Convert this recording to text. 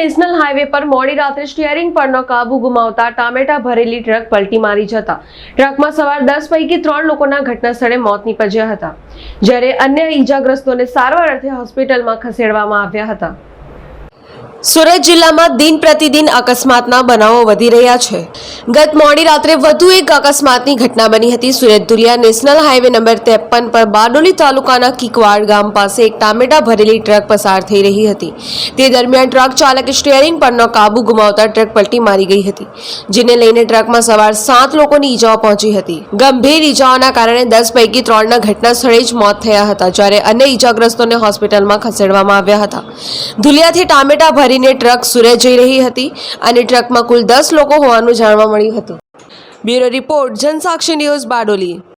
National highway પર મોડી રાત્રે સ્ટીયરિંગ પરનો કાબુ ગુમાવતા ટામેટા ભરેલી ટ્રક પલટી મારી જતા ટ્રકમાં સવાર 10 પૈકી 3 લોકોના ઘટના સ્થળે મોત નીપજ્યા હતા, જ્યારે અન્ય ઈજાગ્રસ્તોને સારવાર અર્થે હોસ્પિટલમાં ખસેડવામાં આવ્યા હતા। સુરત જિલ્લામાં દિન પ્રતિદિન અકસ્માતના બનાવો વધી રહ્યા છે। ગત મોડી રાત્રે વધુ એક અકસ્માતની ઘટના બની હતી। Surat Dhulia national highway number 53 પર બારડોલી તાલુકાના કિકવાડ ગામ પાસે એક ટામેટા ભરેલી ટ્રક પસાર થઈ રહી હતી। તે દરમિયાન ટ્રક ચાલકે સ્ટીયરિંગ પરનો કાબુ ગુમાવતા ટ્રક પલટી મારી ગઈ હતી, જેને લઈને ટ્રકમાં સવાર 7 લોકોની ઈજાઓ પહોંચી હતી। ગંભીર ઈજાઓના કારણે 10 પૈકી 3ના ઘટના સ્થળે જ મોત થયા હતા, જ્યારે અન્ય ઈજાગ્રસ્તોને હોસ્પિટલમાં ખસેડવામાં આવ્યા હતા। ધુલિયાથી ટામેટા ભરીને ટ્રક સુરત જઈ રહી હતી અને ટ્રકમાં કુલ 10 લોકો હોવાનું જાણવા મળ્યું હતું। Bureau report, Jansakshi news, Bardoli.